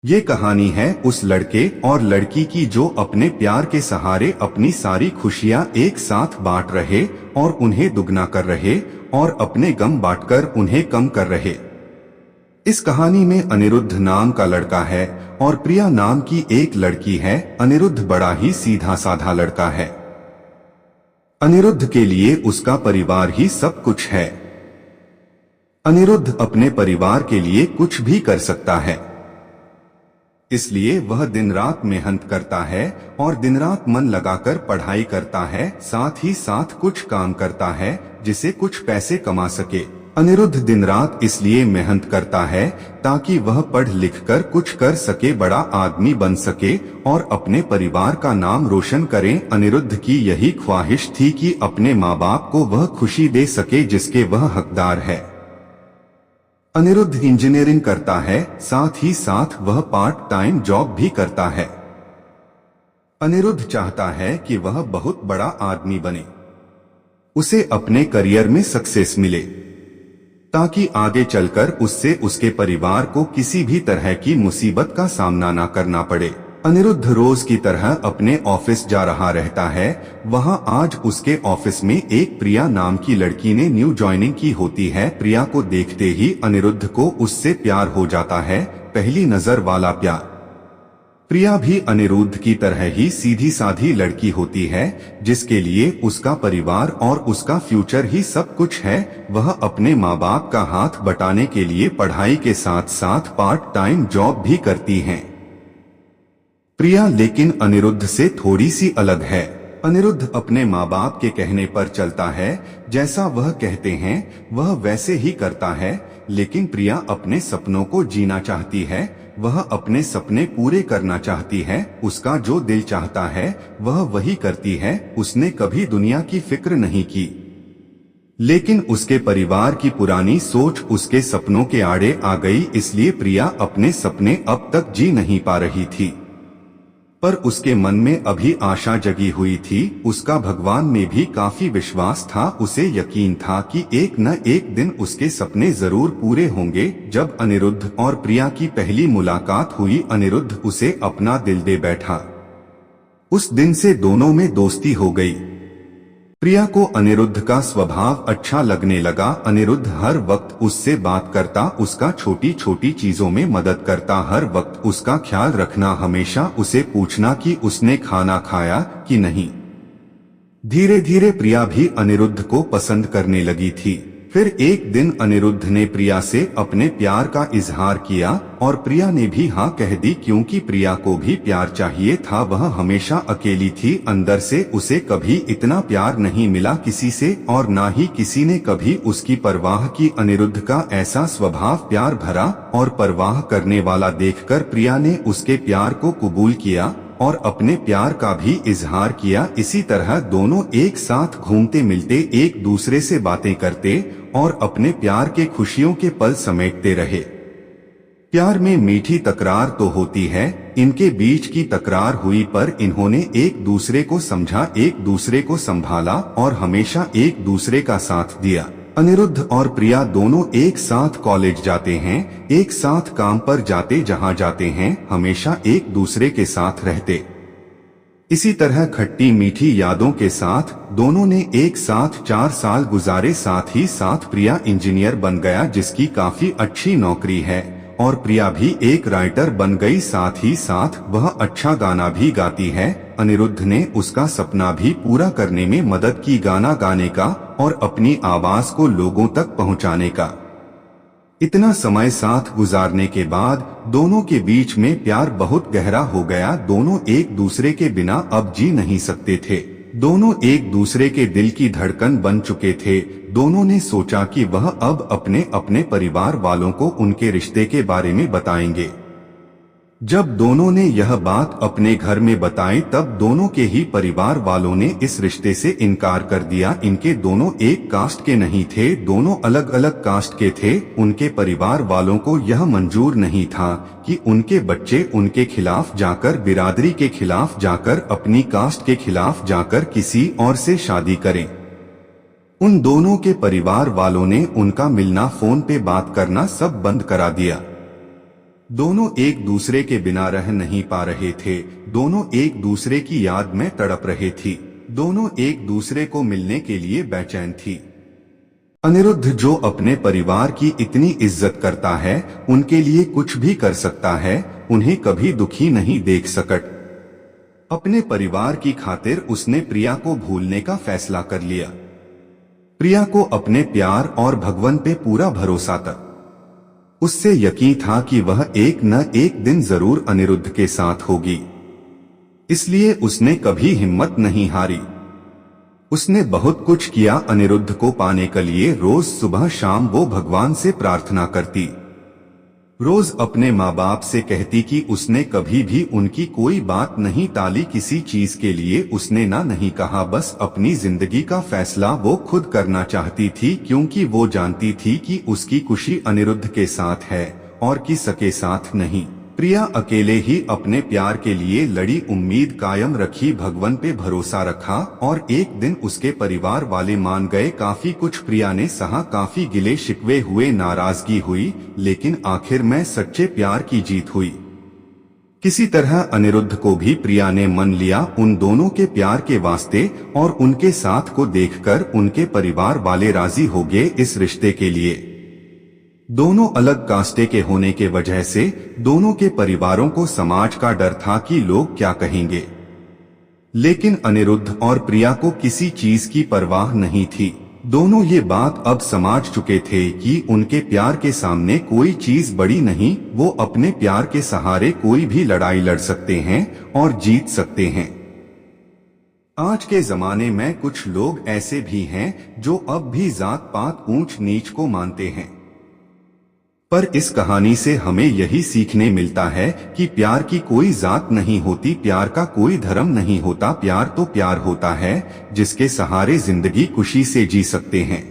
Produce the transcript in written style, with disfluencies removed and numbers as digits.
ये कहानी है उस लड़के और लड़की की जो अपने प्यार के सहारे अपनी सारी खुशियां एक साथ बांट रहे और उन्हें दुगना कर रहे और अपने गम बांटकर उन्हें कम कर रहे। इस कहानी में अनिरुद्ध नाम का लड़का है और प्रिया नाम की एक लड़की है। अनिरुद्ध बड़ा ही सीधा साधा लड़का है। अनिरुद्ध के लिए उसका परिवार ही सब कुछ है। अनिरुद्ध अपने परिवार के लिए कुछ भी कर सकता है, इसलिए वह दिन रात मेहनत करता है और दिन रात मन लगाकर पढ़ाई करता है, साथ ही साथ कुछ काम करता है जिसे कुछ पैसे कमा सके। अनिरुद्ध दिन रात इसलिए मेहनत करता है ताकि वह पढ़ लिख कर कुछ कर सके, बड़ा आदमी बन सके और अपने परिवार का नाम रोशन करे। अनिरुद्ध की यही ख्वाहिश थी कि अपने माँ बाप को वह खुशी दे सके जिसके वह हकदार है। अनिरुद्ध इंजीनियरिंग करता है, साथ ही साथ वह पार्ट टाइम जॉब भी करता है। अनिरुद्ध चाहता है कि वह बहुत बड़ा आदमी बने, उसे अपने करियर में सक्सेस मिले ताकि आगे चलकर उससे उसके परिवार को किसी भी तरह की मुसीबत का सामना न करना पड़े। अनिरुद्ध रोज की तरह अपने ऑफिस जा रहा रहता है। वहां आज उसके ऑफिस में एक प्रिया नाम की लड़की ने न्यू ज्वाइनिंग की होती है। प्रिया को देखते ही अनिरुद्ध को उससे प्यार हो जाता है, पहली नजर वाला प्यार। प्रिया भी अनिरुद्ध की तरह ही सीधी साधी लड़की होती है जिसके लिए उसका परिवार और उसका फ्यूचर ही सब कुछ है। वह अपने माँ बाप का हाथ बटाने के लिए पढ़ाई के साथ साथ पार्ट टाइम जॉब भी करती हैं। प्रिया लेकिन अनिरुद्ध से थोड़ी सी अलग है। अनिरुद्ध अपने माँ बाप के कहने पर चलता है, जैसा वह कहते हैं वह वैसे ही करता है। लेकिन प्रिया अपने सपनों को जीना चाहती है, वह अपने सपने पूरे करना चाहती है। उसका जो दिल चाहता है वह वही करती है। उसने कभी दुनिया की फिक्र नहीं की, लेकिन उसके परिवार की पुरानी सोच उसके सपनों के आड़े आ गई, इसलिए प्रिया अपने सपने अब तक जी नहीं पा रही थी। पर उसके मन में अभी आशा जगी हुई थी। उसका भगवान में भी काफी विश्वास था। उसे यकीन था कि एक न एक दिन उसके सपने जरूर पूरे होंगे। जब अनिरुद्ध और प्रिया की पहली मुलाकात हुई, अनिरुद्ध उसे अपना दिल दे बैठा। उस दिन से दोनों में दोस्ती हो गई। प्रिया को अनिरुद्ध का स्वभाव अच्छा लगने लगा। अनिरुद्ध हर वक्त उससे बात करता, उसका छोटी छोटी चीजों में मदद करता, हर वक्त उसका ख्याल रखना, हमेशा उसे पूछना कि उसने खाना खाया कि नहीं। धीरे धीरे प्रिया भी अनिरुद्ध को पसंद करने लगी थी। फिर एक दिन अनिरुद्ध ने प्रिया से अपने प्यार का इजहार किया और प्रिया ने भी हाँ कह दी, क्योंकि प्रिया को भी प्यार चाहिए था। वह हमेशा अकेली थी, अंदर से उसे कभी इतना प्यार नहीं मिला किसी से और ना ही किसी ने कभी उसकी परवाह की। अनिरुद्ध का ऐसा स्वभाव प्यार भरा और परवाह करने वाला देखकर प्रिया ने उसके प्यार को कबूल किया और अपने प्यार का भी इजहार किया। इसी तरह दोनों एक साथ घूमते मिलते, एक दूसरे से बातें करते और अपने प्यार के खुशियों के पल समेटते रहे। प्यार में मीठी तकरार तो होती है, इनके बीच की तकरार हुई पर इन्होंने एक दूसरे को समझा, एक दूसरे को संभाला और हमेशा एक दूसरे का साथ दिया। अनिरुद्ध और प्रिया दोनों एक साथ कॉलेज जाते हैं, एक साथ काम पर जाते, जहां जाते हैं हमेशा एक दूसरे के साथ रहते। इसी तरह खट्टी मीठी यादों के साथ दोनों ने एक साथ 4 साल गुजारे। साथ ही साथ प्रिया इंजीनियर बन गया जिसकी काफी अच्छी नौकरी है और प्रिया भी एक राइटर बन गई। साथ ही साथ वह अच्छा गाना भी गाती है। अनिरुद्ध ने उसका सपना भी पूरा करने में मदद की, गाना गाने का और अपनी आवाज को लोगों तक पहुंचाने का। इतना समय साथ गुजारने के बाद दोनों के बीच में प्यार बहुत गहरा हो गया। दोनों एक दूसरे के बिना अब जी नहीं सकते थे। दोनों एक दूसरे के दिल की धड़कन बन चुके थे। दोनों ने सोचा कि वह अब अपने अपने परिवार वालों को उनके रिश्ते के बारे में बताएंगे। जब दोनों ने यह बात अपने घर में बताई तब दोनों के ही परिवार वालों ने इस रिश्ते से इनकार कर दिया। इनके दोनों एक कास्ट के नहीं थे, दोनों अलग अलग कास्ट के थे। उनके परिवार वालों को यह मंजूर नहीं था कि उनके बच्चे उनके खिलाफ जाकर, बिरादरी के खिलाफ जाकर, अपनी कास्ट के खिलाफ जाकर किसी और से शादी करें। उन दोनों के परिवार वालों ने उनका मिलना, फोन पे बात करना सब बंद करा दिया। दोनों एक दूसरे के बिना रह नहीं पा रहे थे, दोनों एक दूसरे की याद में तड़प रहे थी, दोनों एक दूसरे को मिलने के लिए बेचैन थी। अनिरुद्ध जो अपने परिवार की इतनी इज्जत करता है, उनके लिए कुछ भी कर सकता है, उन्हें कभी दुखी नहीं देख सकता। अपने परिवार की खातिर उसने प्रिया को भूलने का फैसला कर लिया। प्रिया को अपने प्यार और भगवान पे पूरा भरोसा था। उससे यकीन था कि वह एक न एक दिन जरूर अनिरुद्ध के साथ होगी, इसलिए उसने कभी हिम्मत नहीं हारी। उसने बहुत कुछ किया अनिरुद्ध को पाने के लिए। रोज सुबह शाम वो भगवान से प्रार्थना करती, रोज अपने माँ बाप से कहती कि उसने कभी भी उनकी कोई बात नहीं टाली, किसी चीज के लिए उसने ना नहीं कहा, बस अपनी जिंदगी का फैसला वो खुद करना चाहती थी, क्योंकि वो जानती थी कि उसकी खुशी अनिरुद्ध के साथ है और किसी के साथ नहीं। प्रिया अकेले ही अपने प्यार के लिए लड़ी, उम्मीद कायम रखी, भगवान पे भरोसा रखा और एक दिन उसके परिवार वाले मान गए। काफी कुछ प्रिया ने सहा, काफी गिले शिकवे हुए, नाराजगी हुई, लेकिन आखिर में सच्चे प्यार की जीत हुई। किसी तरह अनिरुद्ध को भी प्रिया ने मन लिया। उन दोनों के प्यार के वास्ते और उनके साथ को देखकर उनके परिवार वाले राजी हो गए इस रिश्ते के लिए। दोनों अलग कास्टे के होने के वजह से दोनों के परिवारों को समाज का डर था कि लोग क्या कहेंगे, लेकिन अनिरुद्ध और प्रिया को किसी चीज की परवाह नहीं थी। दोनों ये बात अब समझ चुके थे कि उनके प्यार के सामने कोई चीज बड़ी नहीं, वो अपने प्यार के सहारे कोई भी लड़ाई लड़ सकते हैं और जीत सकते हैं। आज के जमाने में कुछ लोग ऐसे भी हैं जो अब भी जात पात ऊंच नीच को मानते हैं, पर इस कहानी से हमें यही सीखने मिलता है कि प्यार की कोई जात नहीं होती, प्यार का कोई धर्म नहीं होता, प्यार तो प्यार होता है जिसके सहारे जिंदगी खुशी से जी सकते हैं।